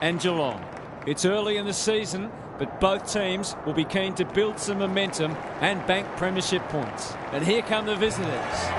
and Geelong. It's early in the season, but both teams will be keen to build some momentum and bank premiership points. And here come the visitors.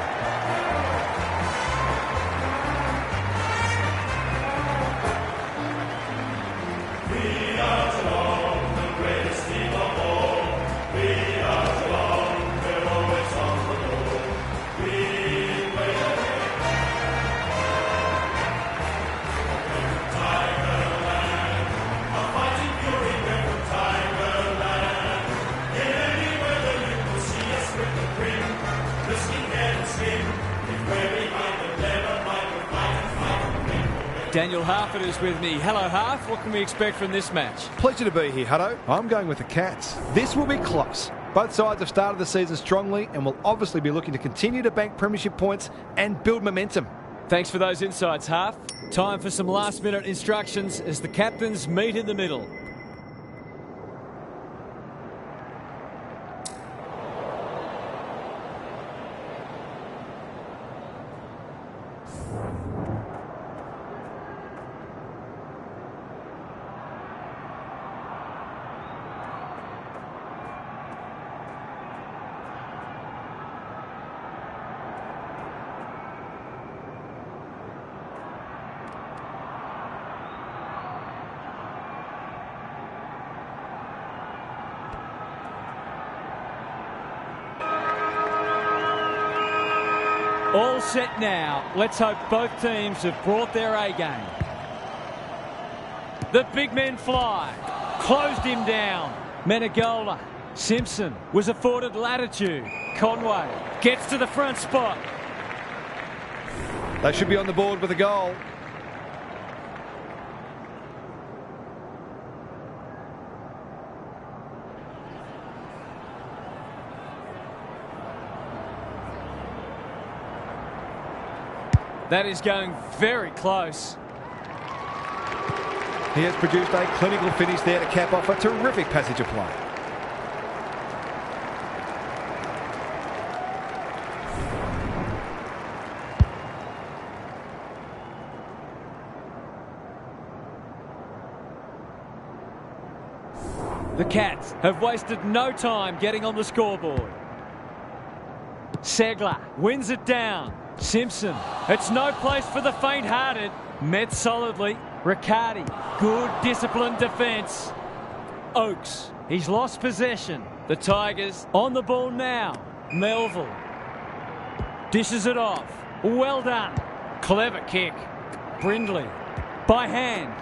Daniel Harford is with me. Hello, Harf. What can we expect from this match? Pleasure to be here, Hutto. I'm going with the Cats. This will be close. Both sides have started the season strongly and will obviously be looking to continue to bank premiership points and build momentum. Thanks for those insights, Harf. Time for some last-minute instructions as the captains meet in the middle. All set now. Let's hope both teams have brought their A-game. The big men fly. Closed him down. Menegola. Simpson was afforded latitude. Conway gets to the front spot. They should be on the board with a goal. That is going very close. He has produced a clinical finish there to cap off a terrific passage of play. The Cats have wasted no time getting on the scoreboard. Segler wins it down. Simpson, it's no place for the faint-hearted. Met solidly. Riccardi, good disciplined defence. Oakes, he's lost possession. The Tigers on the ball now. Melville dishes it off. Well done. Clever kick. Brindley by hand.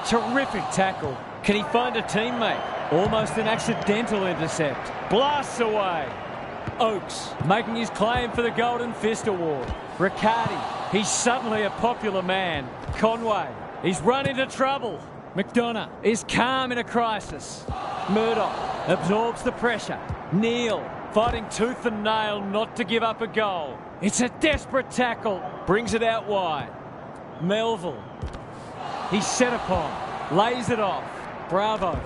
Terrific tackle. Can he find a teammate? Almost an accidental intercept. Blasts away. Oakes making his claim for the Golden Fist Award. Riccardi, he's suddenly a popular man. Conway, he's run into trouble. McDonough is calm in a crisis. Murdoch absorbs the pressure. Neal fighting tooth and nail not to give up a goal. It's a desperate tackle. Brings it out wide. Melville, he's set upon. Lays it off. Bravo.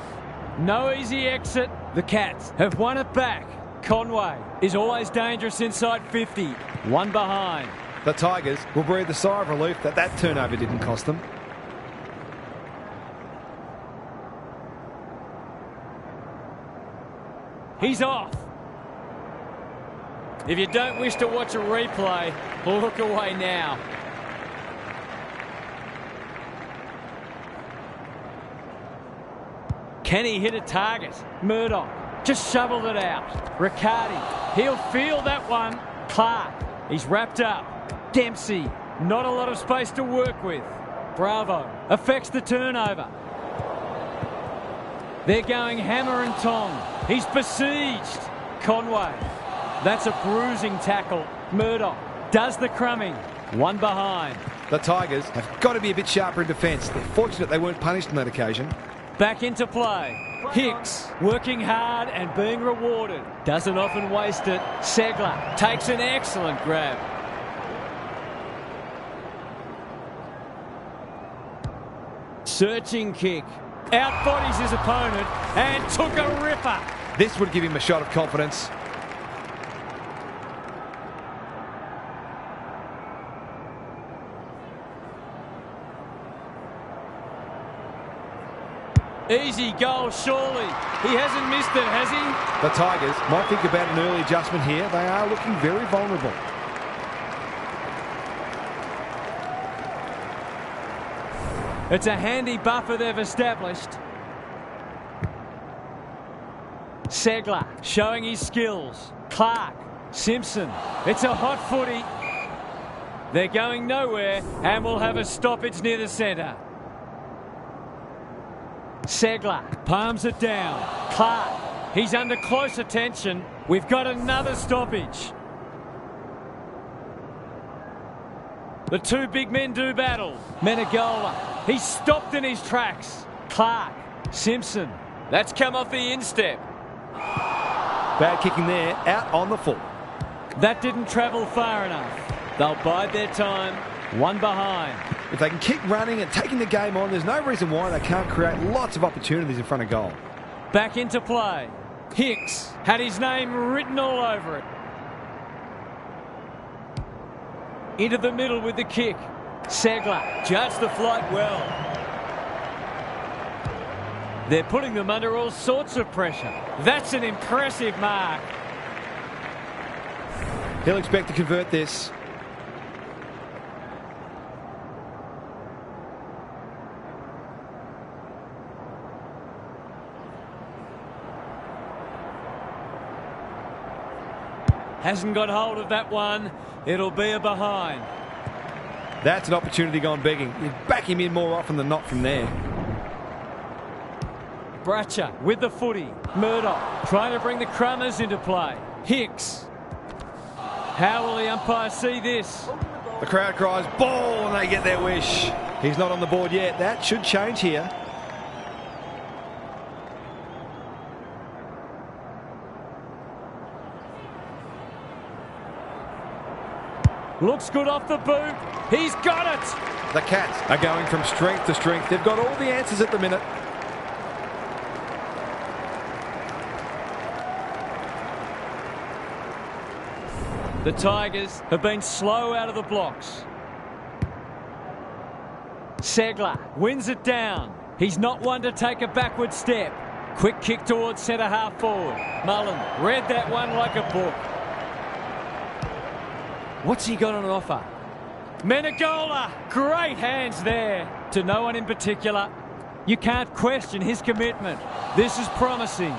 No easy exit. The Cats have won it back. Conway is always dangerous inside 50. One behind. The Tigers will breathe a sigh of relief that turnover didn't cost them. He's off. If you don't wish to watch a replay, look away now. Can he hit a target? Murdoch just shoveled it out. Riccardi, he'll feel that one. Clark, he's wrapped up. Dempsey, not a lot of space to work with. Bravo affects the turnover. They're going hammer and tong. He's besieged. Conway, that's a bruising tackle. Murdoch does the crumbing. One behind. The Tigers have got to be a bit sharper in defence. They're fortunate they weren't punished on that occasion. Back into play. Hicks working hard and being rewarded. Doesn't often waste it. Segler takes an excellent grab. Searching kick. Outbodies his opponent and took a ripper. This would give him a shot of confidence. Easy goal, surely. He hasn't missed it, has he? The Tigers might think about an early adjustment here. They are looking very vulnerable. It's a handy buffer they've established. Segler showing his skills. Clark, Simpson. It's a hot footy. They're going nowhere and will have a stoppage near the centre. Segler palms it down. Clark, he's under close attention. We've got another stoppage. The two big men do battle. Menegola, he's stopped in his tracks. Clark, Simpson, that's come off the instep. Bad kicking there, out on the full. That didn't travel far enough. They'll bide their time, one behind. If they can keep running and taking the game on, there's no reason why they can't create lots of opportunities in front of goal. Back into play. Hicks had his name written all over it. Into the middle with the kick. Segler judged the flight well. They're putting them under all sorts of pressure. That's an impressive mark. He'll expect to convert this. Hasn't got hold of that one. It'll be a behind. That's an opportunity gone begging. You back him in more often than not from there. Bratcher with the footy. Murdoch trying to bring the Crummers into play. Hicks. How will the umpire see this? The crowd cries ball and they get their wish. He's not on the board yet. That should change here. Looks good off the boot. He's got it. The Cats are going from strength to strength. They've got all the answers at the minute. The Tigers have been slow out of the blocks. Segler wins it down. He's not one to take a backward step. Quick kick towards centre half forward. Mullen read that one like a book. What's he got on offer? Menegola, great hands there. To no one in particular. You can't question his commitment. This is promising.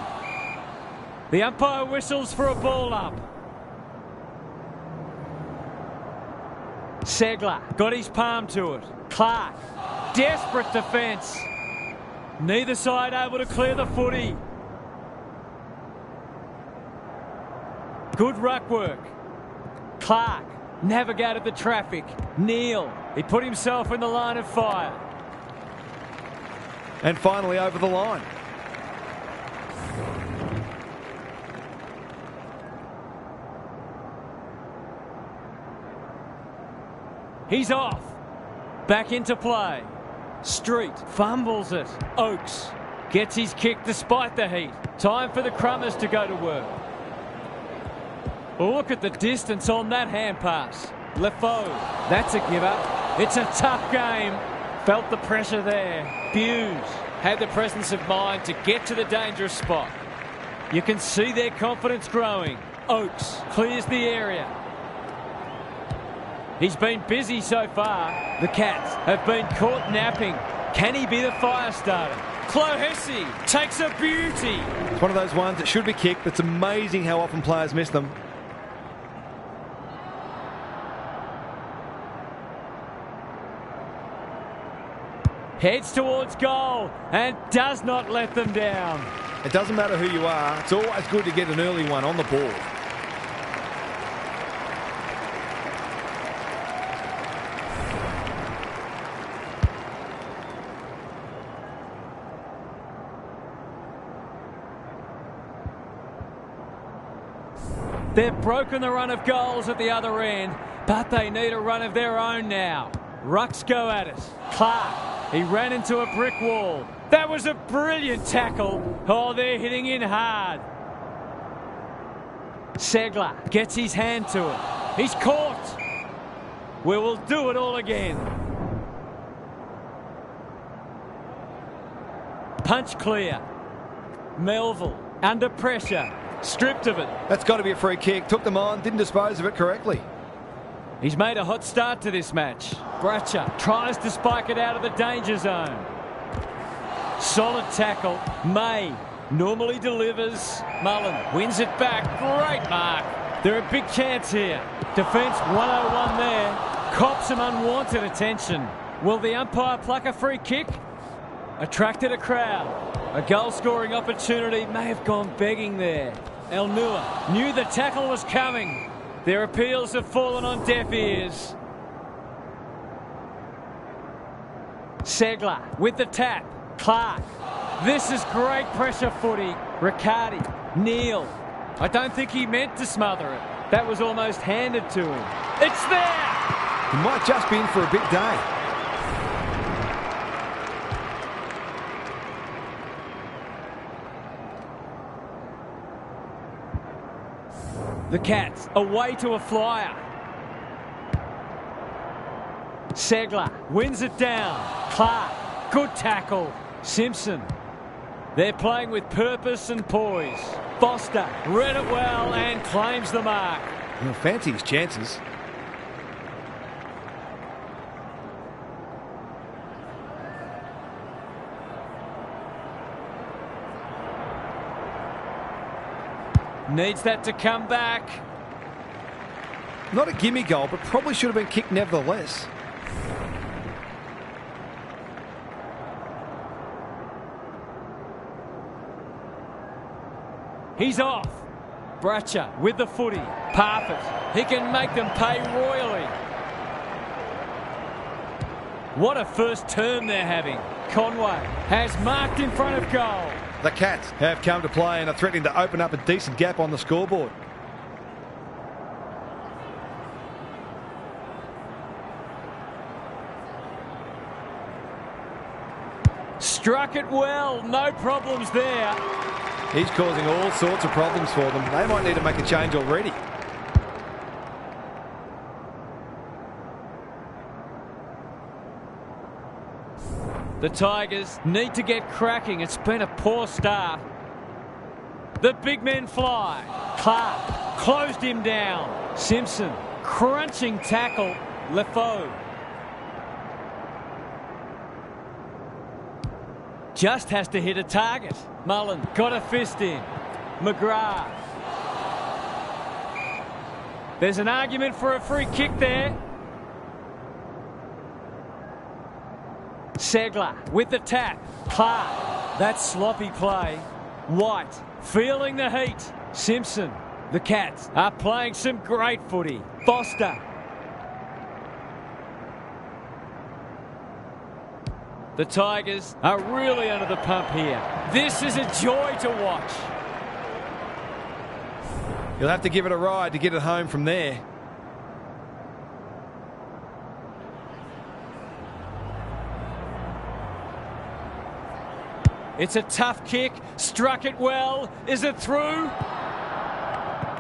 The umpire whistles for a ball up. Segler got his palm to it. Clark, desperate defence. Neither side able to clear the footy. Good ruck work. Clark navigated the traffic. Neal, he put himself in the line of fire. And finally over the line. He's off. Back into play. Street fumbles it. Oakes gets his kick despite the heat. Time for the Crummers to go to work. Look at the distance on that hand pass. Lefoe, that's a giver. It's a tough game. Felt the pressure there. Hughes had the presence of mind to get to the dangerous spot. You can see their confidence growing. Oakes clears the area. He's been busy so far. The Cats have been caught napping. Can he be the fire starter? Clohessy takes a beauty. It's one of those ones that should be kicked. It's amazing how often players miss them. Heads towards goal and does not let them down. It doesn't matter who you are. It's always good to get an early one on the board. They've broken the run of goals at the other end, but they need a run of their own now. Rucks go at it. Clark, he ran into a brick wall. That was a brilliant tackle. Oh, they're hitting in hard. Segler gets his hand to it. He's caught. We will do it all again. Punch clear. Melville under pressure. Stripped of it. That's got to be a free kick. Took them on, didn't dispose of it correctly. He's made a hot start to this match. Bratcher tries to spike it out of the danger zone. Solid tackle. May normally delivers. Mullen wins it back. Great mark. They're a big chance here. Defence 101 there. Cops some unwanted attention. Will the umpire pluck a free kick? Attracted a crowd. A goal-scoring opportunity may have gone begging there. El Nua knew the tackle was coming. Their appeals have fallen on deaf ears. Segler with the tap. Clark. This is great pressure footy. Riccardi. Neal. I don't think he meant to smother it. That was almost handed to him. It's there! He might just be in for a big day. The Cats away to a flyer. Segler wins it down. Clark, good tackle. Simpson. They're playing with purpose and poise. Foster read it well and claims the mark. He'll fancy his chances. Needs that to come back. Not a gimme goal, but probably should have been kicked nevertheless. He's off. Bratcher with the footy. Parfitt. He can make them pay royally. What a first term they're having. Conway has marked in front of goal. The Cats have come to play and are threatening to open up a decent gap on the scoreboard. Struck it well. No problems there. He's causing all sorts of problems for them. They might need to make a change already. The Tigers need to get cracking. It's been a poor start. The big men fly. Clark closed him down. Simpson, crunching tackle. Lefoe. Just has to hit a target. Mullen got a fist in. McGrath. There's an argument for a free kick there. Segler with the tap. Clark. That's sloppy play. White feeling the heat. Simpson. The Cats are playing some great footy. Foster. The Tigers are really under the pump here. This is a joy to watch. You'll have to give it a ride to get it home from there. It's a tough kick. Struck it well. Is it through?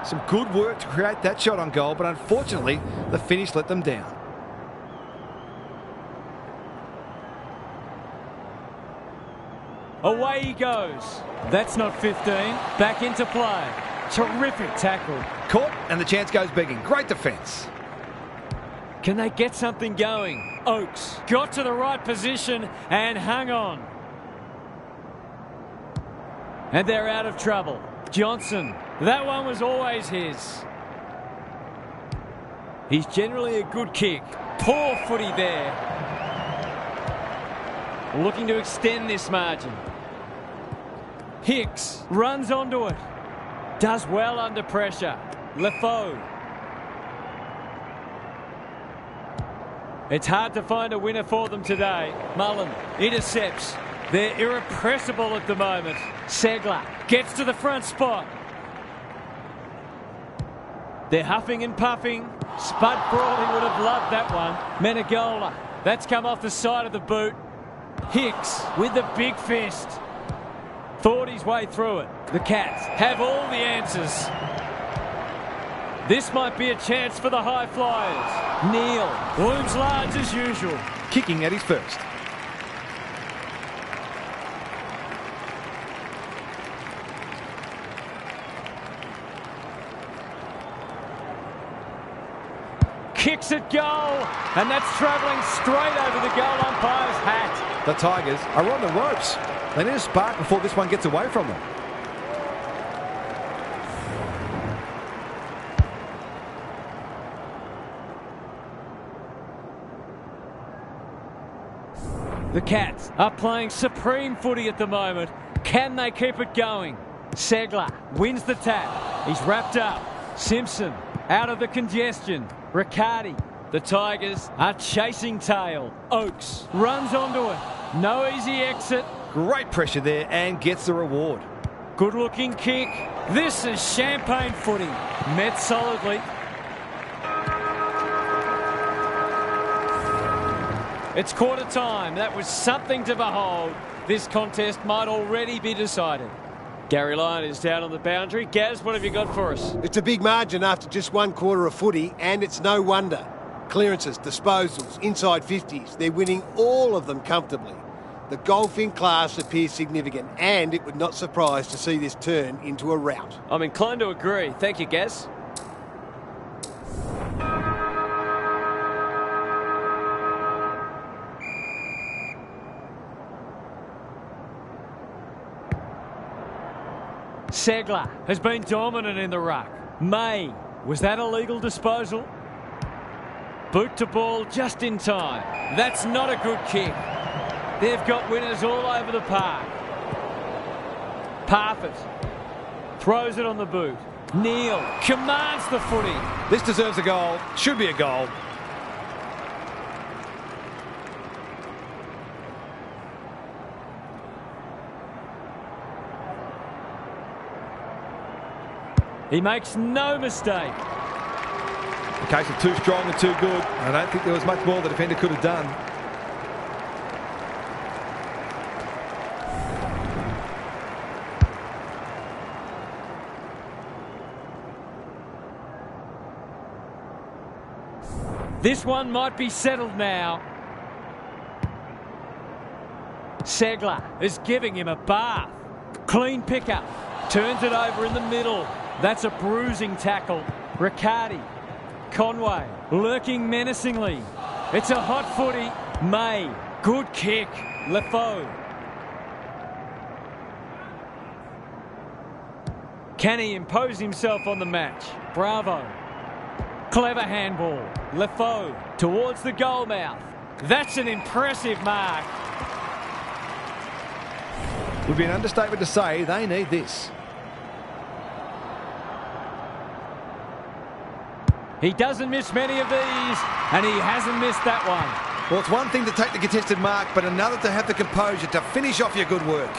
Some good work to create that shot on goal, but unfortunately, the finish let them down. Away he goes. That's not 15. Back into play. Terrific tackle. Caught, and the chance goes begging. Great defence. Can they get something going? Oakes got to the right position and hung on. And they're out of trouble. Johnson. That one was always his. He's generally a good kick. Poor footy there. Looking to extend this margin. Hicks runs onto it. Does well under pressure. Lefoe. It's hard to find a winner for them today. Mullen intercepts. They're irrepressible at the moment. Segler gets to the front spot. They're huffing and puffing. Spud Frawley would have loved that one. Menegola. That's come off the side of the boot. Hicks with the big fist. Thought his way through it. The Cats have all the answers. This might be a chance for the high flyers. Neal looms large as usual. Kicking at his first. kicks at goal, and that's travelling straight over the goal umpire's hat. The Tigers are on the ropes. They need a spark before this one gets away from them. The Cats are playing supreme footy at the moment. Can they keep it going? Segler wins the tap. He's wrapped up. Simpson out of the congestion. Riccardi. The Tigers are chasing tail. Oakes runs onto it. No easy exit. Great pressure there and gets the reward. Good looking kick. This is champagne footy. Met solidly. It's quarter time. That was something to behold. This contest might already be decided. Gary Lyon is down on the boundary. Gaz, what have you got for us? It's a big margin after just one quarter of footy, and it's no wonder. Clearances, disposals, inside 50s, they're winning all of them comfortably. The golfing class appears significant, and it would not surprise to see this turn into a rout. I'm inclined to agree. Thank you, Gaz. Segler has been dominant in the ruck. May, was that a legal disposal? Boot to ball just in time. That's not a good kick. They've got winners all over the park. Parfitt throws it on the boot. Neal commands the footy. This deserves a goal. Should be a goal. He makes no mistake. A case of too strong and too good. I don't think there was much more the defender could have done. This one might be settled now. Segler is giving him a bath. Clean pickup. Turns it over in the middle. That's a bruising tackle. Riccardi. Conway lurking menacingly. It's a hot footy. May. Good kick. Lefoe. Can he impose himself on the match? Bravo. Clever handball. Lefoe towards the goal mouth. That's an impressive mark. Would be an understatement to say they need this. He doesn't miss many of these, and he hasn't missed that one. Well, it's one thing to take the contested mark, but another to have the composure to finish off your good work.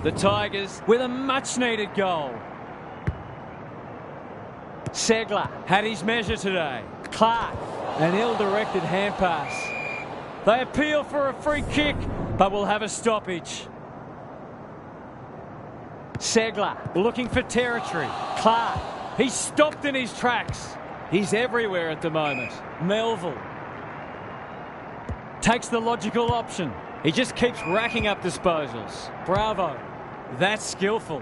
The Tigers with a much-needed goal. Segler had his measure today. Clark, an ill-directed hand pass. They appeal for a free kick, but will have a stoppage. Segler looking for territory. Clark, he's stopped in his tracks. He's everywhere at the moment. Melville takes the logical option. He just keeps racking up disposals. Bravo. That's skillful.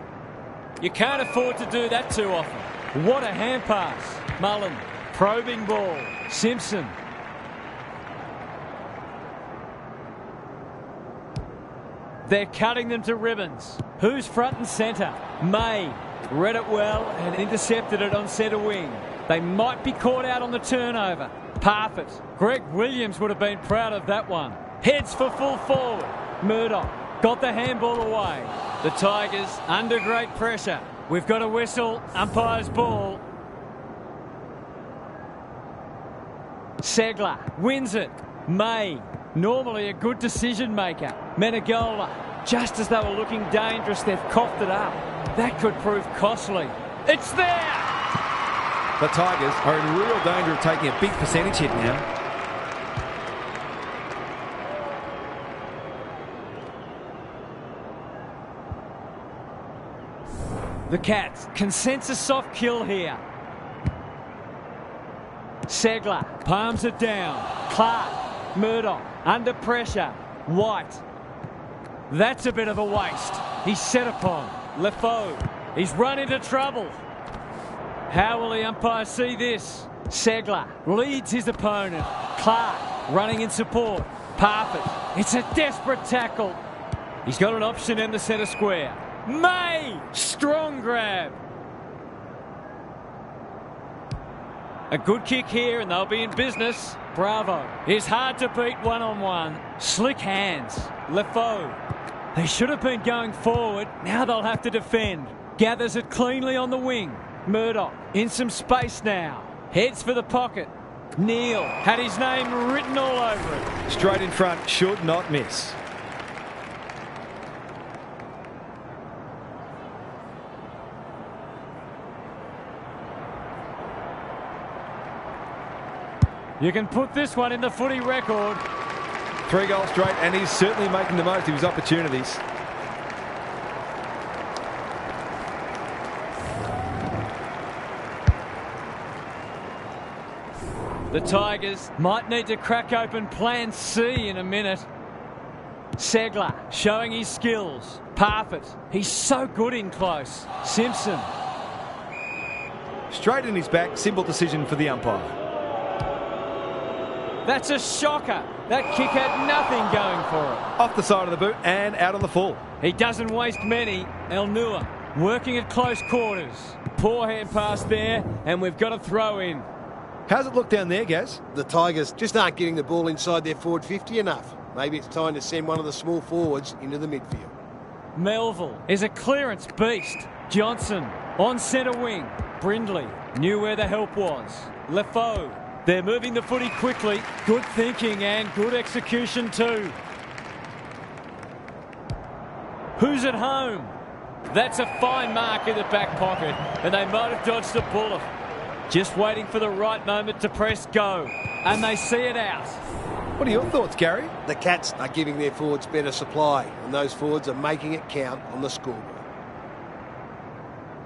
You can't afford to do that too often. What a hand pass. Mullen, probing ball. Simpson. They're cutting them to ribbons. Who's front and centre? May read it well and intercepted it on centre wing. They might be caught out on the turnover. Parfitt. Greg Williams would have been proud of that one. Heads for full forward. Murdoch got the handball away. The Tigers under great pressure. We've got a whistle. Umpire's ball. Segler wins it. May, normally a good decision maker. Menegola, just as they were looking dangerous, they've coughed it up. That could prove costly. It's there! The Tigers are in real danger of taking a big percentage hit now. The Cats can sense a soft kill here. Segler palms it down. Clark, Murdoch under pressure. White. That's a bit of a waste. He's set upon. Lefoe He's run into trouble. How will the umpire see this? Segler leads his opponent. Clark running in support. Parfitt. It's a desperate tackle. He's got an option in the centre square. May! Strong grab. A good kick here and they'll be in business. Bravo is hard to beat one-on-one. Slick hands. Lefaux. They should have been going forward. Now they'll have to defend. Gathers it cleanly on the wing. Murdoch in some space now. Heads for the pocket. Neal had his name written all over it. Straight in front, should not miss. You can put this one in the footy record. 3 goals straight, and he's certainly making the most of his opportunities. The Tigers might need to crack open plan C in a minute. Segler showing his skills. Parfitt, he's so good in close. Simpson. Straight in his back, simple decision for the umpire. That's a shocker. That kick had nothing going for it. Off the side of the boot and out on the full. He doesn't waste many. El Nua working at close quarters. Poor hand pass there, and we've got a throw in. How's it look down there, Gaz? The Tigers just aren't getting the ball inside their forward 50 enough. Maybe it's time to send one of the small forwards into the midfield. Melville is a clearance beast. Johnson on centre wing. Brindley knew where the help was. Lefaux. They're moving the footy quickly. Good thinking and good execution too. Who's at home? That's a fine mark in the back pocket, and they might have dodged a bullet. Just waiting for the right moment to press go, and they see it out. What are your thoughts, Gary? The Cats are giving their forwards better supply, and those forwards are making it count on the scoreboard.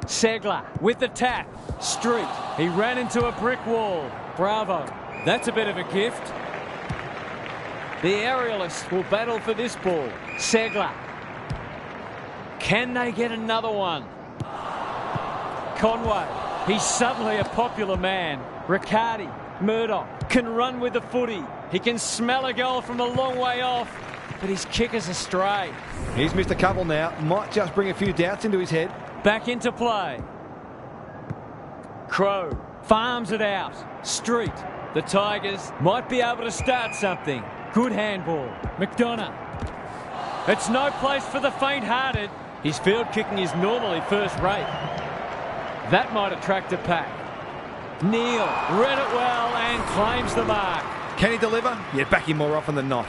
Segler with the tap. Street. He ran into a brick wall. Bravo. That's a bit of a gift. The aerialists will battle for this ball. Segler. Can they get another one? Conway. He's suddenly a popular man. Riccardi. Murdoch can run with the footy. He can smell a goal from a long way off, but his kick is astray. He's missed a couple now. Might just bring a few doubts into his head. Back into play. Crow farms it out. Street. The Tigers might be able to start something. Good handball. McDonough. It's no place for the faint-hearted. His field kicking is normally first rate. That might attract a pack. Neal read it well and claims the mark. Can he deliver? You back him more often than not.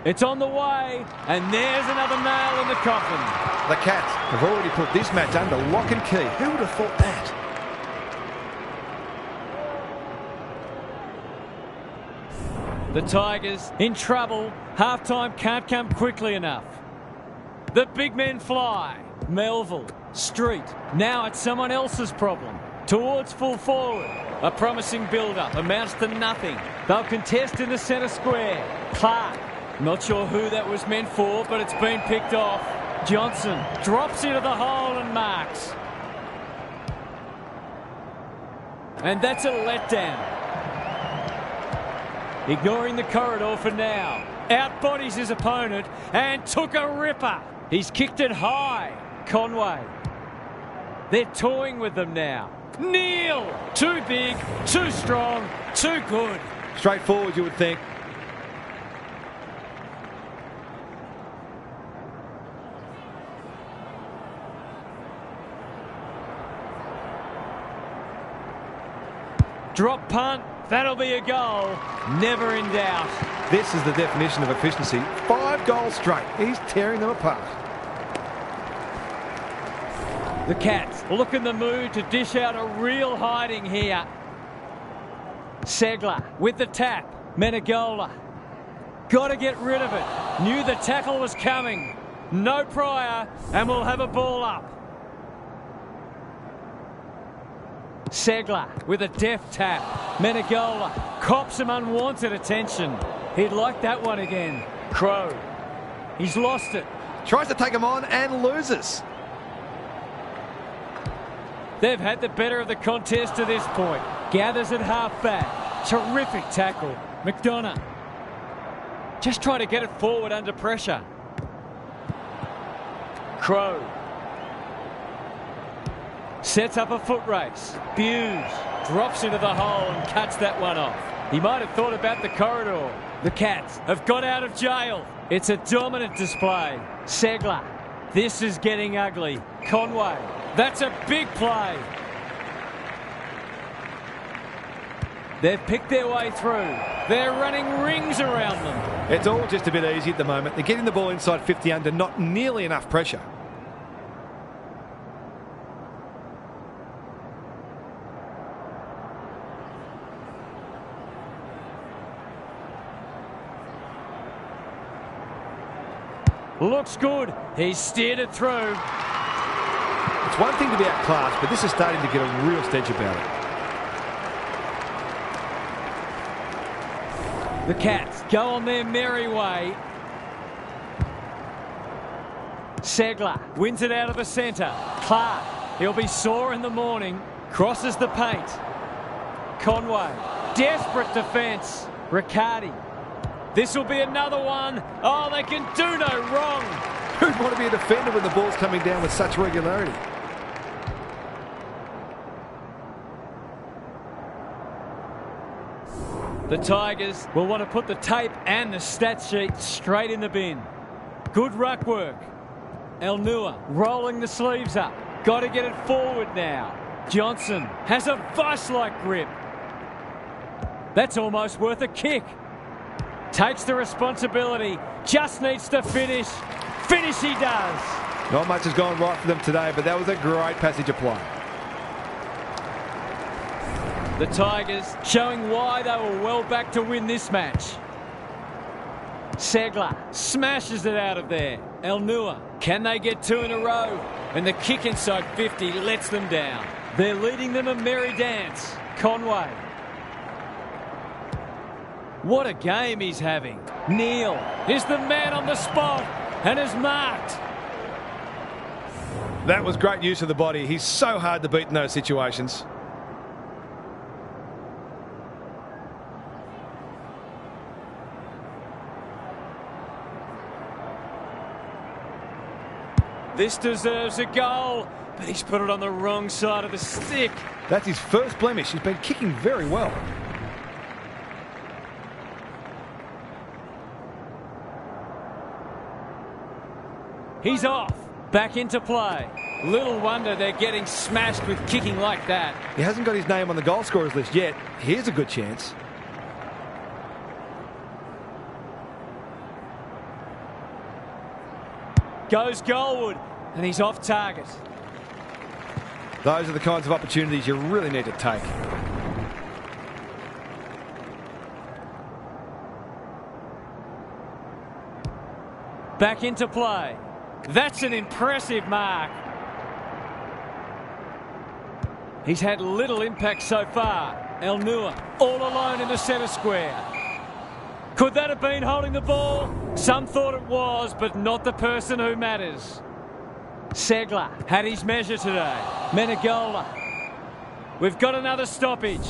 It's on the way, and there's another nail in the coffin. The Cats have already put this match under lock and key. Who would have thought that? The Tigers in trouble. Halftime can't come quickly enough. The big men fly. Melville, Street. Now it's someone else's problem. Towards full forward. A promising build-up amounts to nothing. They'll contest in the centre square. Clark. Not sure who that was meant for, but it's been picked off. Johnson drops into the hole and marks. And that's a letdown. Ignoring the corridor for now. Outbodies his opponent and took a ripper. He's kicked it high. Conway. They're toying with them now. Neal! Too big, too strong, too good. Straightforward, you would think. Drop punt. That'll be a goal. Never in doubt. This is the definition of efficiency. 5 goals straight. He's tearing them apart. The Cats look in the mood to dish out a real hiding here. Segler with the tap. Menegola. Got to get rid of it. Knew the tackle was coming. No prior, and we'll have a ball up. Segler with a deft tap. Menegola cops some unwanted attention. He'd like that one again. Crow. He's lost it. Tries to take him on and loses. They've had the better of the contest to this point. Gathers at half-back. Terrific tackle. McDonough. Just trying to get it forward under pressure. Crow. Sets up a foot race. Buse drops into the hole and cuts that one off. He might have thought about the corridor. The Cats have got out of jail. It's a dominant display. Segler. This is getting ugly. Conway. That's a big play. They've picked their way through. They're running rings around them. It's all just a bit easy at the moment. They're getting the ball inside 50 under not nearly enough pressure. Looks good. He's steered it through. It's one thing to be outclassed, but this is starting to get a real stench about it. The Cats go on their merry way. Segler wins it out of the centre. Clark, he'll be sore in the morning. Crosses the paint. Conway, desperate defence. Riccardi. This will be another one. Oh, they can do no wrong. Who'd want to be a defender when the ball's coming down with such regularity? The Tigers will want to put the tape and the stat sheet straight in the bin. Good ruck work. Elnua rolling the sleeves up. Got to get it forward now. Johnson has a vice-like grip. That's almost worth a kick. Takes the responsibility. Just needs to finish. Finish he does. Not much has gone right for them today, but that was a great passage of play. The Tigers showing why they were well back to win this match. Segler smashes it out of there. Elnua, can they get two in a row? And the kick inside 50 lets them down. They're leading them a merry dance. Conway. What a game he's having. Neal is the man on the spot and is marked. That was great use of the body. He's so hard to beat in those situations. This deserves a goal, but he's put it on the wrong side of the stick. That's his first blemish. He's been kicking very well. He's off. Back into play. Little wonder they're getting smashed with kicking like that. He hasn't got his name on the goal scorers list yet. Here's a good chance. Goes goalward, and he's off target. Those are the kinds of opportunities you really need to take. Back into play. That's an impressive mark. He's had little impact so far. Elnua all alone in the centre square. Could that have been holding the ball? Some thought it was, but not the person who matters. Segler had his measure today. Menegola. We've got another stoppage.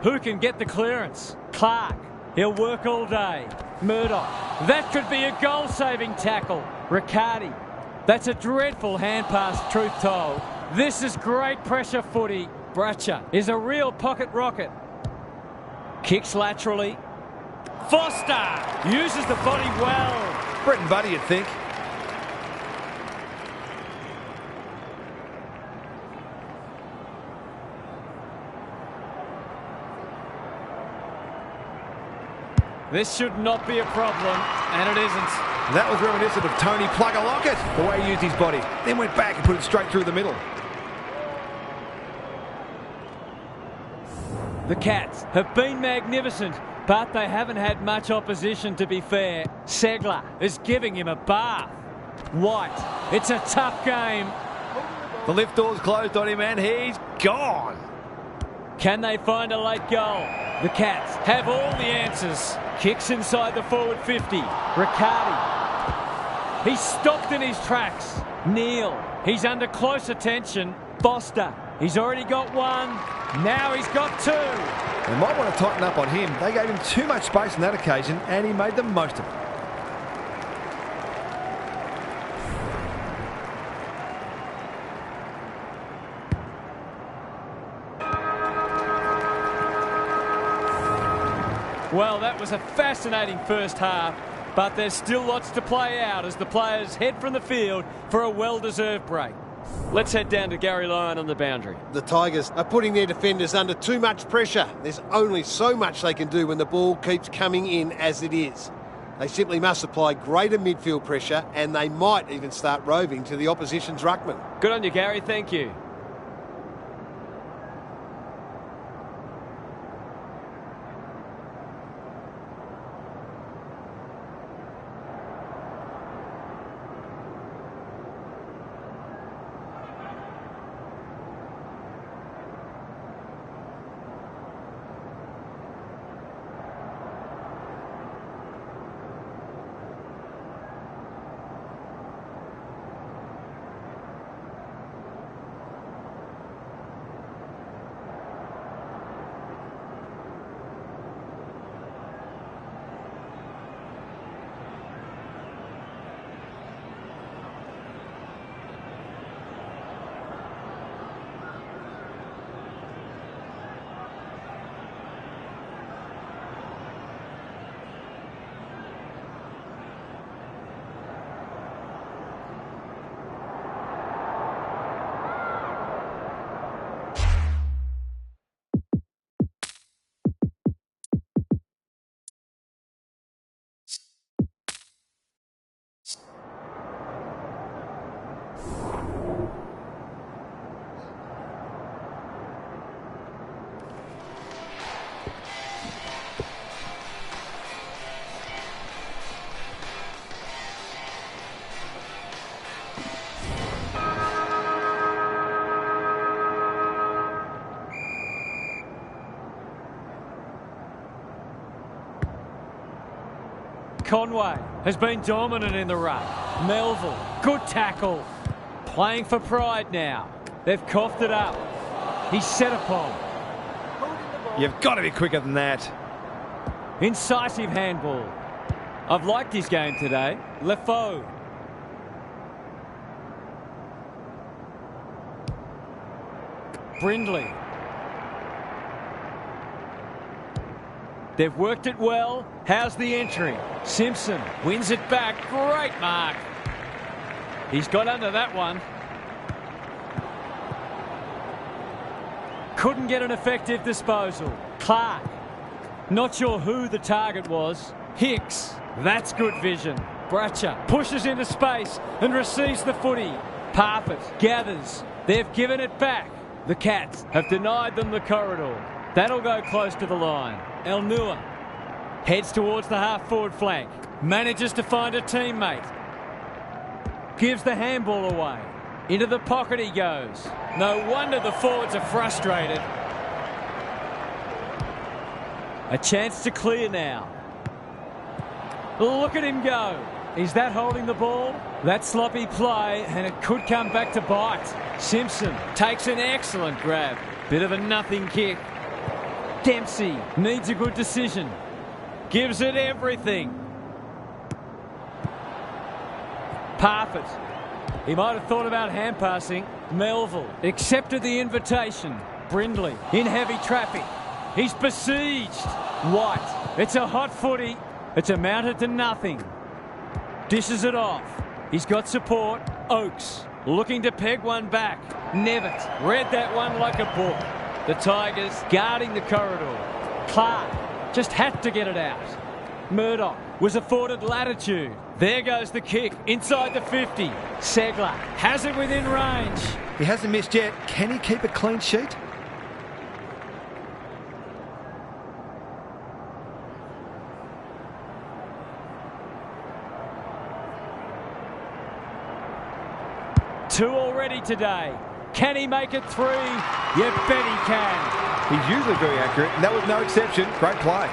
Who can get the clearance? Clark. He'll work all day. Murdoch. That could be a goal-saving tackle. Riccardi. That's a dreadful hand pass, truth told. This is great pressure footy. Bracher is a real pocket rocket. Kicks laterally. Foster uses the body well. Brett and Buddy, you'd think. This should not be a problem, and it isn't. That was reminiscent of Tony Plugger-Lockett, the way he used his body. Then went back and put it straight through the middle. The Cats have been magnificent, but they haven't had much opposition, to be fair. Segler is giving him a bath. White, it's a tough game. The lift door's closed on him and he's gone. Can they find a late goal? The Cats have all the answers. Kicks inside the forward 50. Riccardi. He's stopped in his tracks. Neal. He's under close attention. Foster. He's already got one. Now he's got two. They might want to tighten up on him. They gave him too much space on that occasion and he made the most of it. Well, that was a fascinating first half, but there's still lots to play out as the players head from the field for a well-deserved break. Let's head down to Gary Lyon on the boundary. The Tigers are putting their defenders under too much pressure. There's only so much they can do when the ball keeps coming in as it is. They simply must apply greater midfield pressure and they might even start roving to the opposition's ruckman. Good on you, Gary. Thank you. Conway has been dominant in the ruck. Melville, good tackle. Playing for pride now. They've coughed it up. He's set upon. You've got to be quicker than that. Incisive handball. I've liked his game today. Lefoe. Brindley. They've worked it well. How's the entry? Simpson wins it back. Great mark. He's got under that one. Couldn't get an effective disposal. Clark. Not sure who the target was. Hicks. That's good vision. Bratcher pushes into space and receives the footy. Parfitt gathers. They've given it back. The Cats have denied them the corridor. That'll go close to the line. El Nua heads towards the half-forward flank. Manages to find a teammate. Gives the handball away. Into the pocket he goes. No wonder the forwards are frustrated. A chance to clear now. Look at him go. Is that holding the ball? That sloppy play, and it could come back to bite. Simpson takes an excellent grab. Bit of a nothing kick. Dempsey needs a good decision. Gives it everything. Parfitt. He might have thought about hand passing. Melville accepted the invitation. Brindley in heavy traffic. He's besieged. White. It's a hot footy. It's amounted to nothing. Dishes it off. He's got support. Oakes looking to peg one back. Nevitt read that one like a book. The Tigers guarding the corridor. Clark just had to get it out. Murdoch was afforded latitude. There goes the kick inside the 50. Segler has it within range. He hasn't missed yet. Can he keep a clean sheet? 2 already today. Can he make it 3? You bet he can. He's usually very accurate, and that was no exception. Great play.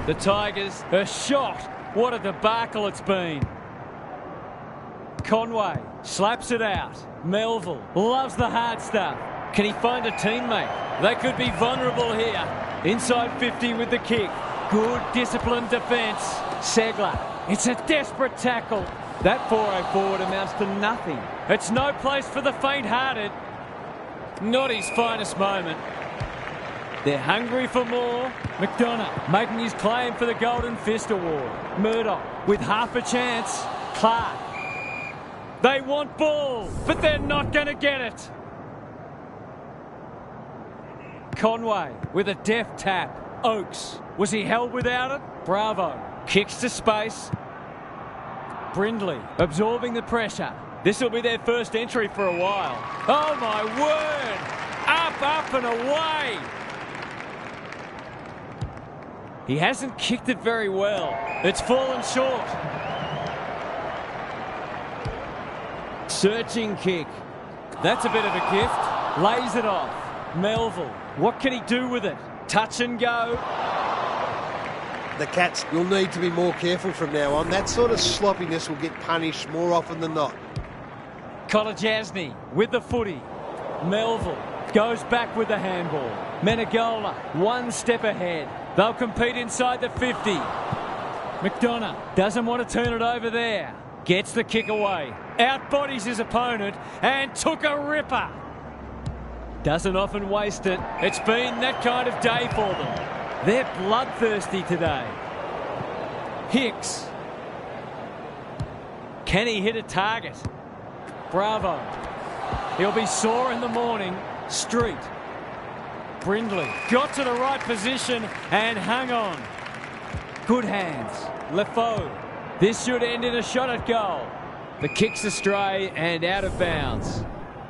The Tigers are shot. What a debacle it's been. Conway slaps it out. Melville loves the hard stuff. Can he find a teammate? They could be vulnerable here. Inside 50 with the kick. Good disciplined defence. Segler. It's a desperate tackle. That 4-0 forward amounts to nothing. It's no place for the faint-hearted. Not his finest moment. They're hungry for more. McDonough making his claim for the Golden Fist Award. Murdoch with half a chance. Clark. They want ball, but they're not going to get it. Conway with a deft tap. Oakes. Was he held without it? Bravo. Kicks to space. Brindley absorbing the pressure. This will be their first entry for a while. Oh my word! Up, up and away! He hasn't kicked it very well. It's fallen short. Searching kick. That's a bit of a gift. Lays it off. Melville. What can he do with it? Touch and go. The Cats will need to be more careful from now on. That sort of sloppiness will get punished more often than not. Kolajasny with the footy. Melville goes back with the handball. Menegola 1 step ahead. They'll compete inside the 50. McDonough doesn't want to turn it over there. Gets the kick away. Outbodies his opponent and took a ripper. Doesn't often waste it. It's been that kind of day for them. They're bloodthirsty today. Hicks. Can he hit a target? Bravo. He'll be sore in the morning. Street. Brindley got to the right position and hung on. Good hands. Lefoe. This should end in a shot at goal. The kick's astray and out of bounds.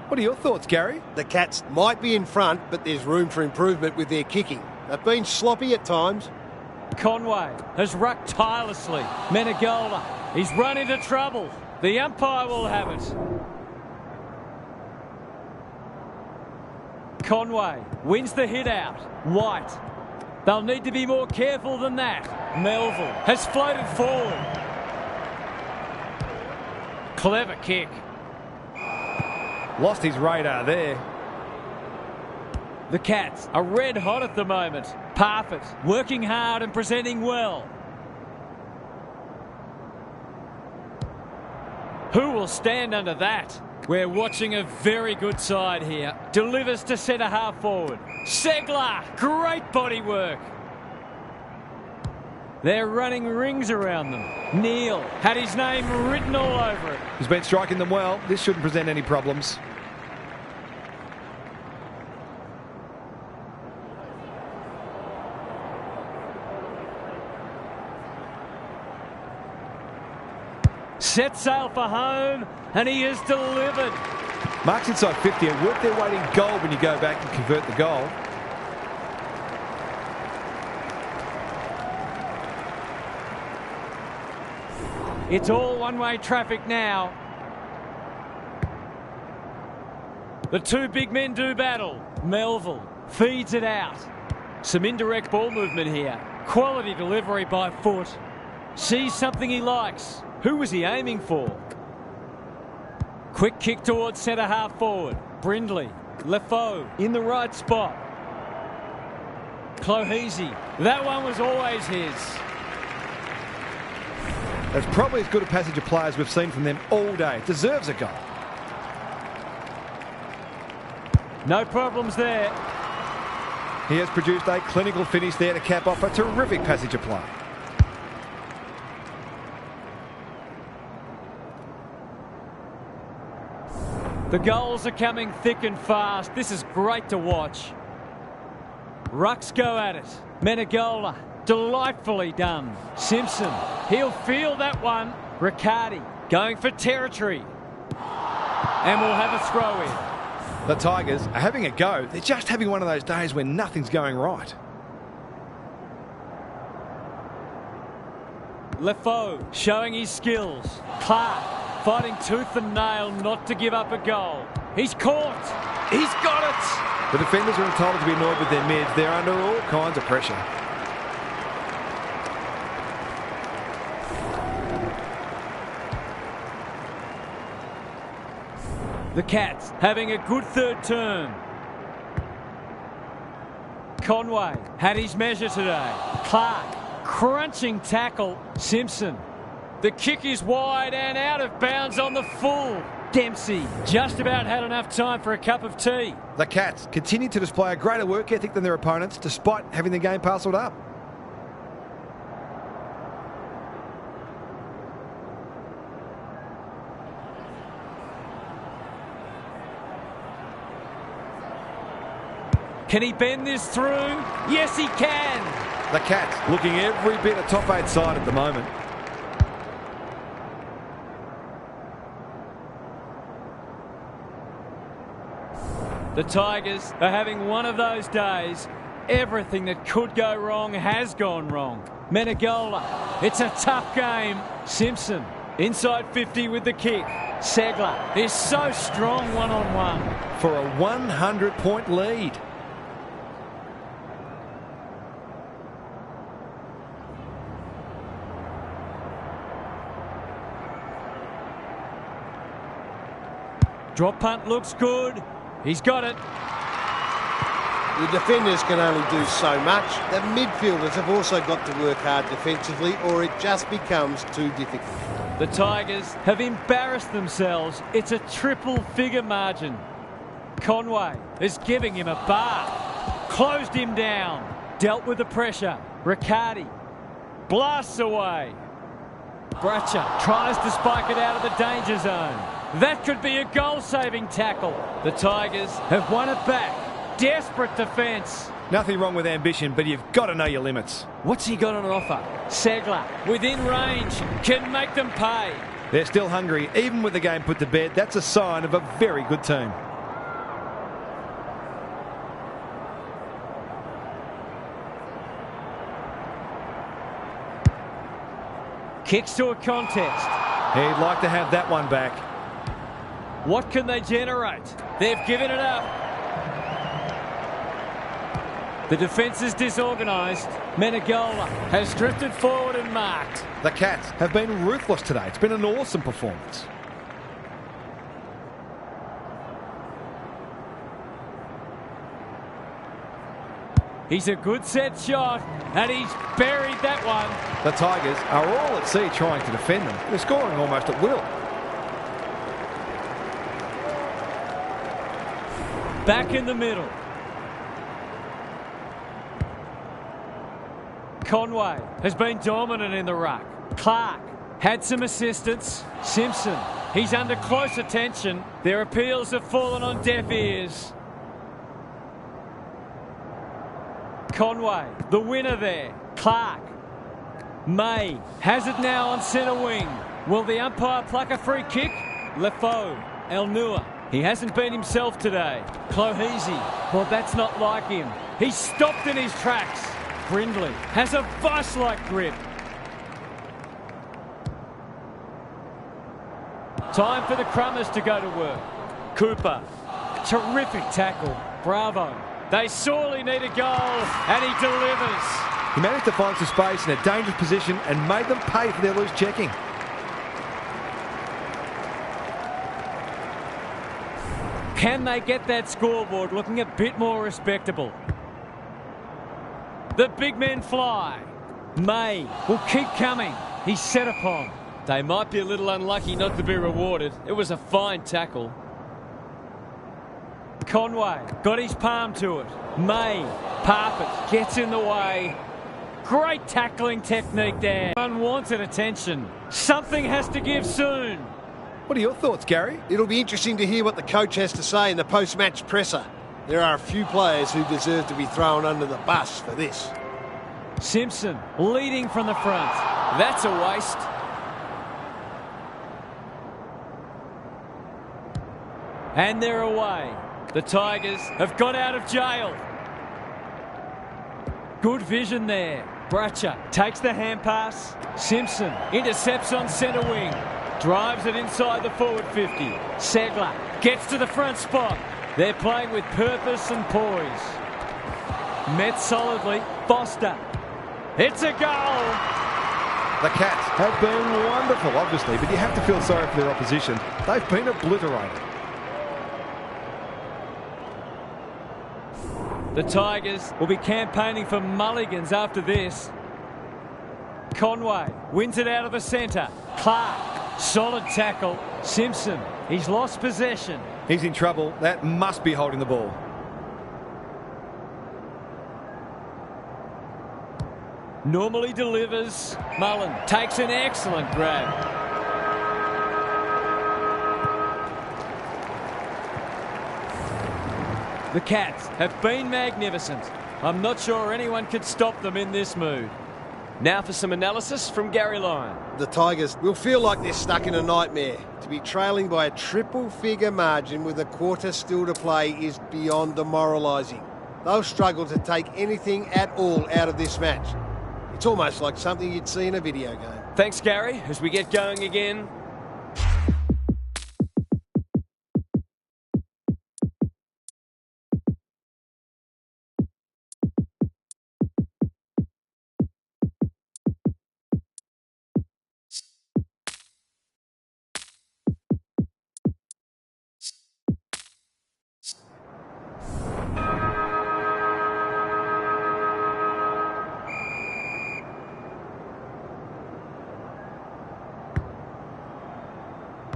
What are your thoughts, Gary? The Cats might be in front, but there's room for improvement with their kicking. They've been sloppy at times. Conway has rucked tirelessly. Menegola, he's run into trouble. The umpire will have it. Conway wins the hit out. White. They'll need to be more careful than that. Melville has floated forward. Clever kick. Lost his radar there. The Cats are red hot at the moment. Parfitt working hard and presenting well. Who will stand under that? We're watching a very good side here. Delivers to centre half forward. Segler, great body work. They're running rings around them. Neal had his name written all over it. He's been striking them well. This shouldn't present any problems. Set sail for home, and he has delivered. Marks inside 50 and work their way in goal when you go back and convert the goal. It's all one-way traffic now. The 2 big men do battle. Melville feeds it out. Some indirect ball movement here. Quality delivery by foot. Sees something he likes. Who was he aiming for? Quick kick towards centre half forward. Brindley. Lefoe in the right spot. Clohese. That one was always his. That's probably as good a passage of play as we've seen from them all day. Deserves a goal. No problems there. He has produced a clinical finish there to cap off a terrific passage of play. The goals are coming thick and fast. This is great to watch. Rucks go at it. Menegola, delightfully done. Simpson, he'll feel that one. Riccardi going for territory. And we'll have a throw in. The Tigers are having a go. They're just having one of those days when nothing's going right. Lefaux showing his skills. Clark fighting tooth and nail not to give up a goal. He's caught. He's got it. The defenders are entitled to be annoyed with their mids. They're under all kinds of pressure. The Cats having a good third turn. Conway had his measure today. Clark, crunching tackle. Simpson. The kick is wide and out of bounds on the full. Dempsey just about had enough time for a cup of tea. The Cats continue to display a greater work ethic than their opponents despite having the game parcelled up. Can he bend this through? Yes, he can. The Cats looking every bit a top 8 side at the moment. The Tigers are having one of those days. Everything that could go wrong has gone wrong. Menegola, it's a tough game. Simpson, inside 50 with the kick. Segler is so strong one-on-one. For a 100-point lead. Drop punt looks good. He's got it. The defenders can only do so much. The midfielders have also got to work hard defensively or it just becomes too difficult. The Tigers have embarrassed themselves. It's a triple-figure margin. Conway is giving him a bath. Closed him down. Dealt with the pressure. Riccardi blasts away. Bratcher tries to spike it out of the danger zone. That could be a goal-saving tackle. The Tigers have won it back. Desperate defence. Nothing wrong with ambition, but you've got to know your limits. What's he got on offer? Segler, within range, can make them pay. They're still hungry, even with the game put to bed. That's a sign of a very good team. Kicks to a contest. He'd like to have that one back. What can they generate? They've given it up. The defence is disorganised. Menegola has drifted forward and marked. The Cats have been ruthless today. It's been an awesome performance. He's a good set shot, and he's buried that one. The Tigers are all at sea trying to defend them. They're scoring almost at will. Back in the middle. Conway has been dominant in the ruck. Clark had some assistance. Simpson, he's under close attention. Their appeals have fallen on deaf ears. Conway, the winner there. Clark. May has it now on centre wing. Will the umpire pluck a free kick? Lefaux, El-Nua. He hasn't been himself today. Clohesi, well, that's not like him. He's stopped in his tracks. Brindley has a vice-like grip. Time for the Crummers to go to work. Cooper, terrific tackle. Bravo. They sorely need a goal, and he delivers. He managed to find some space in a dangerous position and made them pay for their loose checking. Can they get that scoreboard looking a bit more respectable? The big men fly. May will keep coming. He's set upon. They might be a little unlucky not to be rewarded. It was a fine tackle. Conway got his palm to it. May, Parfitt gets in the way. Great tackling technique there. Unwanted attention. Something has to give soon. What are your thoughts, Gary? It'll be interesting to hear what the coach has to say in the post-match presser. There are a few players who deserve to be thrown under the bus for this. Simpson leading from the front. That's a waste. And they're away. The Tigers have got out of jail. Good vision there. Bratcher takes the hand pass. Simpson intercepts on centre wing. Drives it inside the forward 50. Segler gets to the front spot. They're playing with purpose and poise. Met solidly. Foster. It's a goal. The Cats have been wonderful, obviously, but you have to feel sorry for their opposition. They've been obliterated. The Tigers will be campaigning for mulligans after this. Conway wins it out of the centre. Clark, solid tackle. Simpson, he's lost possession. He's in trouble. That must be holding the ball. Normally delivers. Mullen takes an excellent grab. The Cats have been magnificent. I'm not sure anyone could stop them in this mood. Now for some analysis from Gary Lyon. The Tigers will feel like they're stuck in a nightmare. To be trailing by a triple-figure margin with a quarter still to play is beyond demoralising. They'll struggle to take anything at all out of this match. It's almost like something you'd see in a video game. Thanks, Gary. As we get going again.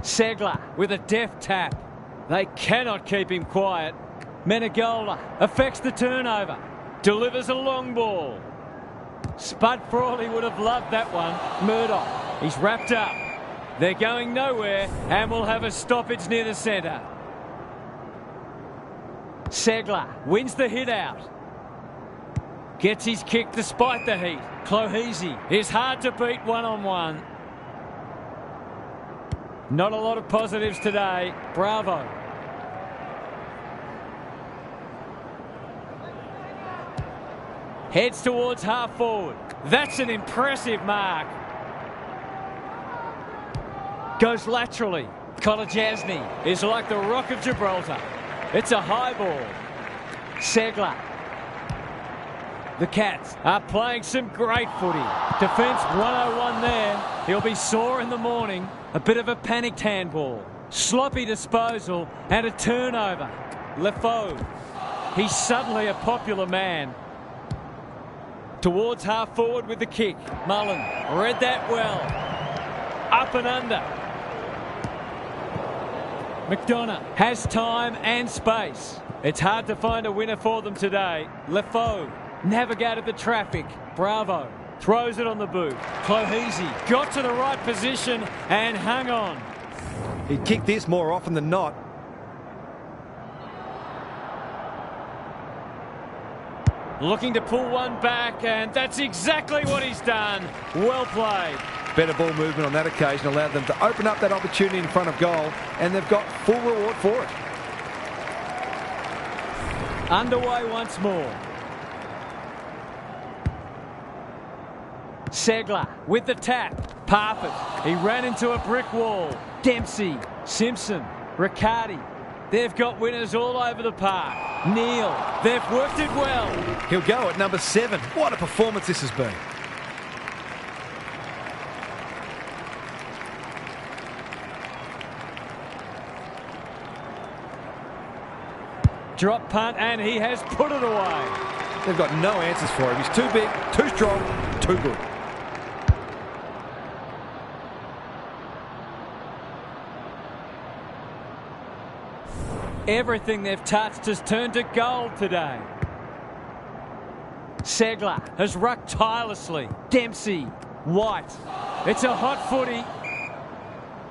Segler with a deft tap. They cannot keep him quiet. Menegola affects the turnover. Delivers a long ball. Spud Frawley would have loved that one. Murdoch, he's wrapped up. They're going nowhere and will have a stoppage near the centre. Segler wins the hit out. Gets his kick despite the heat. Clohese is hard to beat one-on-one. Not a lot of positives today. Bravo. Heads towards half forward. That's an impressive mark. Goes laterally. Kolajasny is like the Rock of Gibraltar. It's a high ball. Segler. The Cats are playing some great footy. Defence 101 there. He'll be sore in the morning. A bit of a panicked handball. Sloppy disposal and a turnover. Lefoe. He's suddenly a popular man. Towards half forward with the kick. Mullen read that well. Up and under. McDonough has time and space. It's hard to find a winner for them today. Lefoe navigated the traffic. Bravo throws it on the boot. Clohese got to the right position and hung on. He'd kick this more often than not. Looking to pull one back, and that's exactly what he's done. Well played. Better ball movement on that occasion allowed them to open up that opportunity in front of goal, and they've got full reward for it. Underway once more. Segler with the tap. Parfitt. He ran into a brick wall. Dempsey. Simpson. Riccardi. They've got winners all over the park. Neal. They've worked it well. He'll go at number 7. What a performance this has been. Drop punt, and he has put it away. They've got no answers for him. He's too big, too strong, too good. Everything they've touched has turned to gold today. Segler has rucked tirelessly. Dempsey. White. It's a hot footy.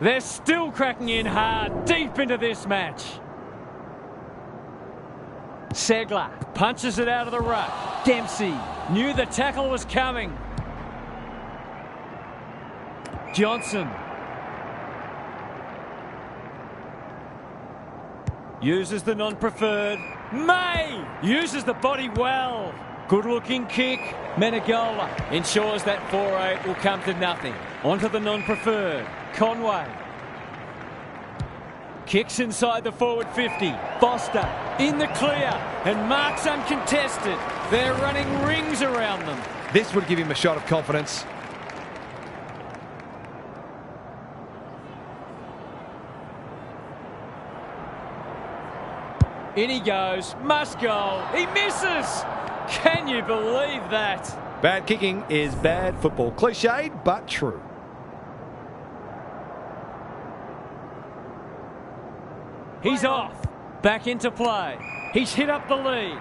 They're still cracking in hard deep into this match. Segler punches it out of the ruck. Dempsey knew the tackle was coming. Johnson. Uses the non-preferred. May uses the body well. Good-looking kick. Menegola ensures that 4-8 will come to nothing. Onto the non-preferred. Conway. Kicks inside the forward 50. Foster in the clear and marks uncontested. They're running rings around them. This would give him a shot of confidence. In he goes. Must go. He misses. Can you believe that? Bad kicking is bad football. Cliched, but true. He's off. Back into play. He's hit up the lead.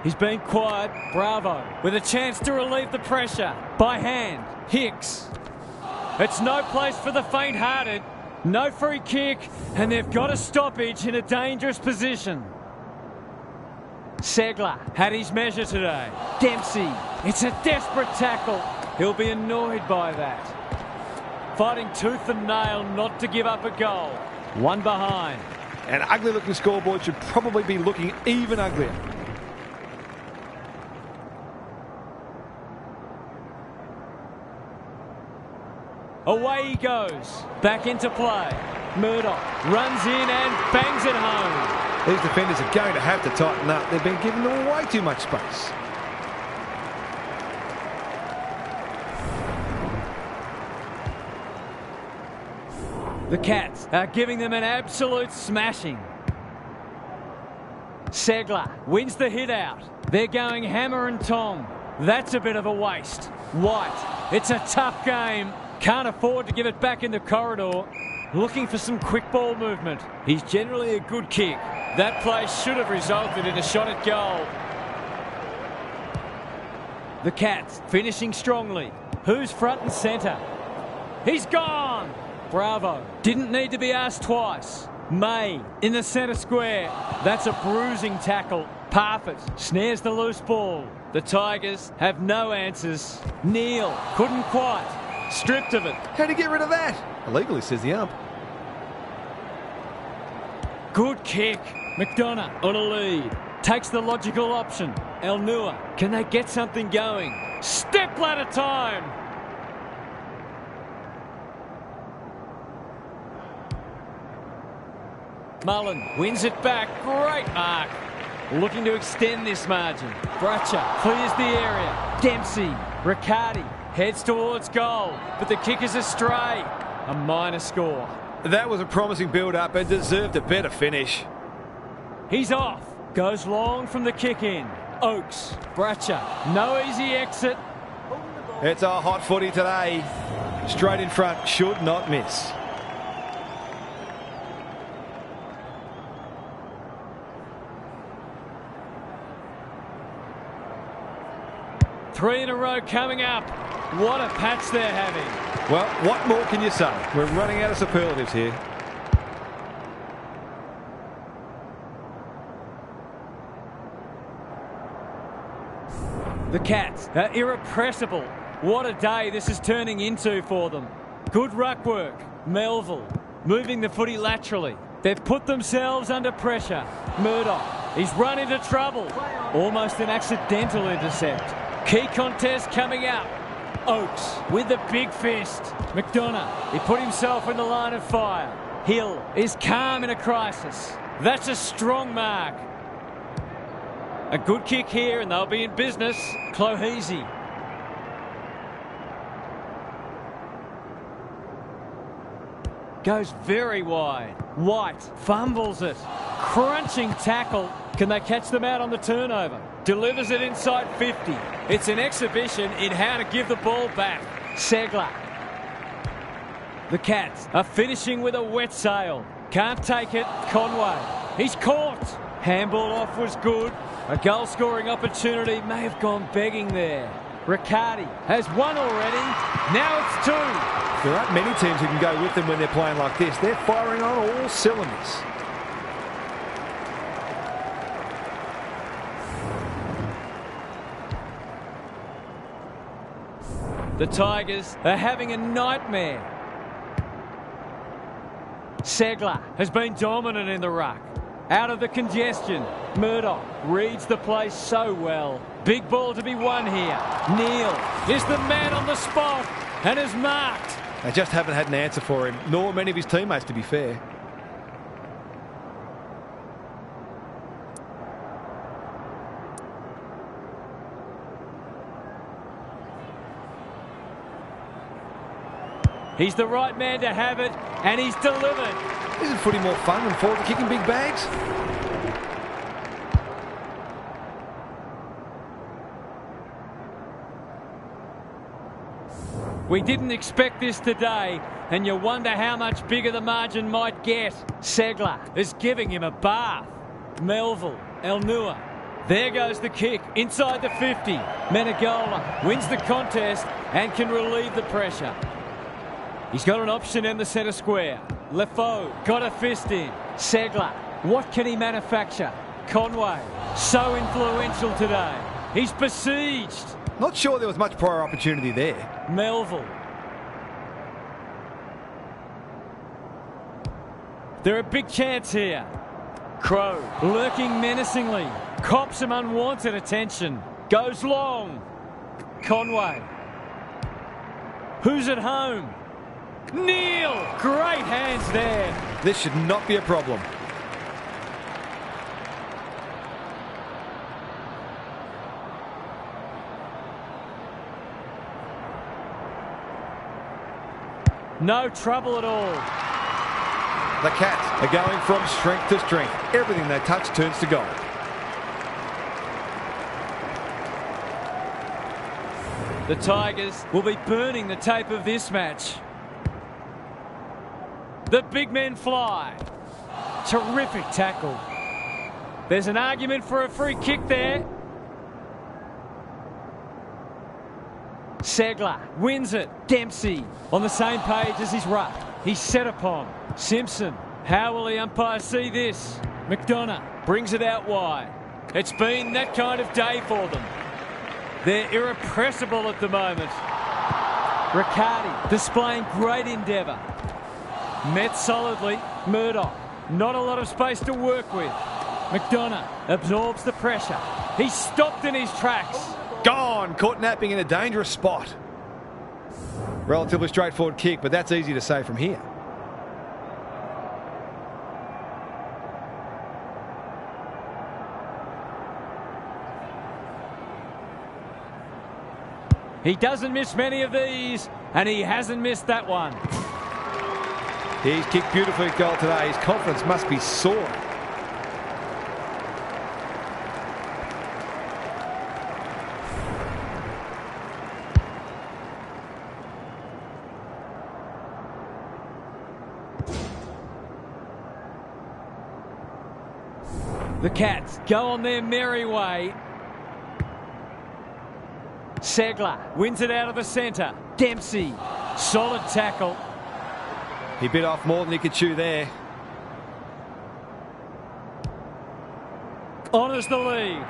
He's been quiet. Bravo. With a chance to relieve the pressure. By hand. Hicks. It's no place for the faint-hearted. No free kick. And they've got a stoppage in a dangerous position. Segler had his measure today. Dempsey. It's a desperate tackle. He'll be annoyed by that. Fighting tooth and nail not to give up a goal. One behind. An ugly-looking scoreboard should probably be looking even uglier. Away he goes. Back into play. Murdoch runs in and bangs it home. These defenders are going to have to tighten up. They've been giving them way too much space. The Cats are giving them an absolute smashing. Segler wins the hit out. They're going hammer and tong. That's a bit of a waste. White, it's a tough game. Can't afford to give it back in the corridor. Looking for some quick ball movement. He's generally a good kick. That play should have resulted in a shot at goal. The Cats finishing strongly. Who's front and centre? He's gone! Bravo. Didn't need to be asked twice. May in the centre square. That's a bruising tackle. Parfitt snares the loose ball. The Tigers have no answers. Neal couldn't quite. Stripped of it. How'd he get rid of that? Illegally, says the ump. Good kick. McDonough on a lead. Takes the logical option. Elnua. Can they get something going? Step ladder time. Mullen wins it back. Great mark. Looking to extend this margin. Bratcher clears the area. Dempsey. Riccardi heads towards goal, but the kick is astray. A minor score. That was a promising build-up and deserved a better finish. He's off. Goes long from the kick in. Oakes. Bratcher. No easy exit. It's a hot footy today. Straight in front. Should not miss. Three in a row coming up. What a patch they're having. Well, what more can you say? We're running out of superlatives here. The Cats are irrepressible. What a day this is turning into for them. Good ruck work. Melville moving the footy laterally. They've put themselves under pressure. Murdoch, he's run into trouble. Almost an accidental intercept. Key contest coming up. Oakes with the big fist. McDonough, he put himself in the line of fire. Hill is calm in a crisis. That's a strong mark. A good kick here and they'll be in business. Clohese. Goes very wide. White fumbles it. Crunching tackle. Can they catch them out on the turnover? Delivers it inside 50. It's an exhibition in how to give the ball back. Segler. The Cats are finishing with a wet sail. Can't take it. Conway. He's caught. Handball off was good. A goal-scoring opportunity may have gone begging there. Riccardi has one already. Now it's two. There aren't many teams who can go with them when they're playing like this. They're firing on all cylinders. The Tigers are having a nightmare. Segler has been dominant in the ruck. out of the congestion. Murdoch reads the play so well. Big ball to be won here. Neal is the man on the spot and is marked. They just haven't had an answer for him, nor many of his teammates, to be fair. He's the right man to have it, and he's delivered. Isn't footy more fun than forward kicking big bags? We didn't expect this today, and you wonder how much bigger the margin might get. Segler is giving him a bath. Melville, Elnua. There goes the kick, inside the 50. Menegola wins the contest and can relieve the pressure. He's got an option in the centre square. Lefoe got a fist in. Segler, what can he manufacture? Conway, so influential today. He's besieged. Not sure there was much prior opportunity there. Melville. They're a big chance here. Crow lurking menacingly. Cops some unwanted attention. Goes long. Conway. Who's at home? Neal! Great hands there. This should not be a problem. No trouble at all. The Cats are going from strength to strength. Everything they touch turns to gold. The Tigers will be burning the tape of this match. The big men fly. Terrific tackle. There's an argument for a free kick there. Segler wins it. Dempsey on the same page as his ruck. He's set upon. Simpson. How will the umpire see this? McDonough brings it out wide. It's been that kind of day for them. They're irrepressible at the moment. Riccardi displaying great endeavour. Met solidly. Murdoch. Not a lot of space to work with. McDonough absorbs the pressure. He's stopped in his tracks. Gone! Caught napping in a dangerous spot. Relatively straightforward kick, but that's easy to say from here. He doesn't miss many of these, and he hasn't missed that one. He's kicked beautifully at goal today. His confidence must be soaring. The Cats go on their merry way. Segler wins it out of the centre. Dempsey, solid tackle. He bit off more than he could chew there. Honours the lead.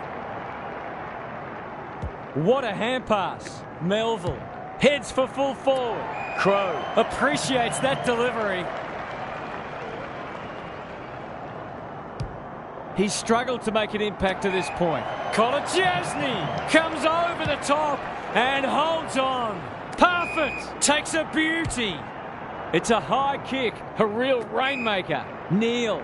What a hand pass. Melville heads for full forward. Crow appreciates that delivery. He's struggled to make an impact to this point. Kolodjasny comes over the top and holds on. Parfitt takes a beauty. It's a high kick, a real rainmaker. Neal.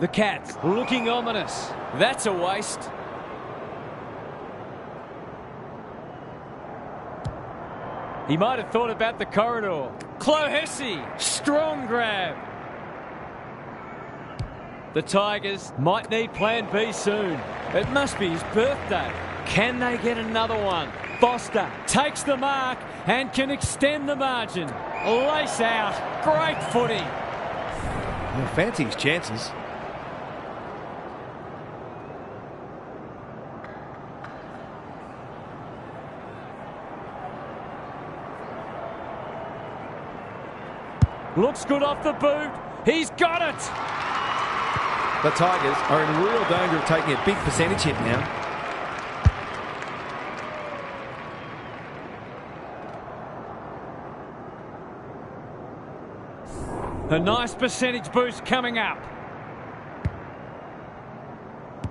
The Cats looking ominous. That's a waste. He might have thought about the corridor. Clohessy, strong grab. The Tigers might need plan B soon. It must be his birthday. Can they get another one? Foster takes the mark and can extend the margin. Lace out. Great footy. Well, fancy his chances. Looks good off the boot. He's got it. The Tigers are in real danger of taking a big percentage hit now. A nice percentage boost coming up.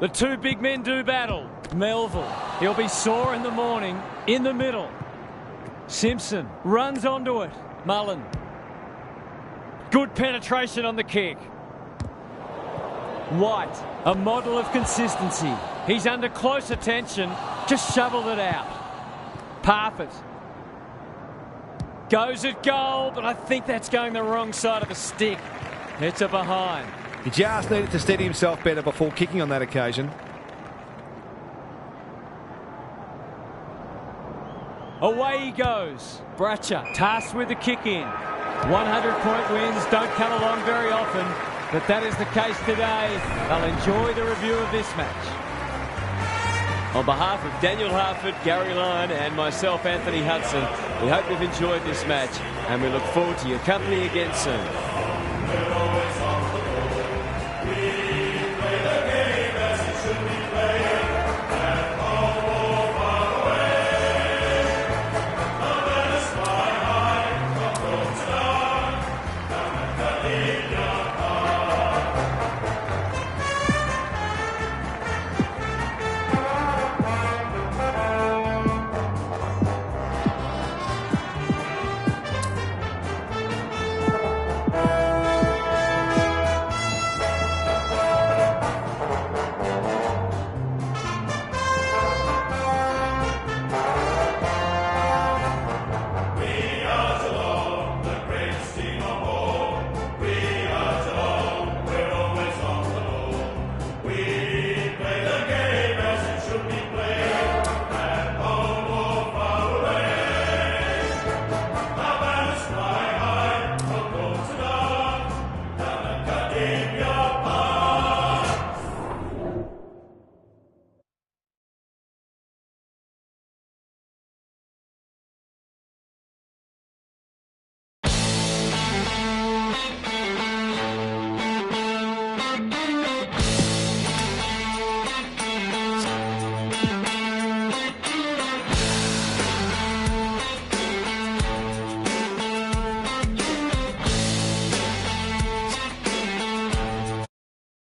The two big men do battle. Melville, he'll be sore in the morning. In the middle. Simpson runs onto it. Mullen. Good penetration on the kick. White, a model of consistency. He's under close attention. Just shoveled it out. Parfitt. Goes at goal, but I think that's going the wrong side of the stick. It's a behind. He just needed to steady himself better before kicking on that occasion. Away he goes. Bratcher tasked with the kick in. 100-point wins don't come along very often, but that is the case today. They'll enjoy the review of this match. On behalf of Daniel Harford, Gary Lyon and myself, Anthony Hudson, we hope you've enjoyed this match and we look forward to your company again soon.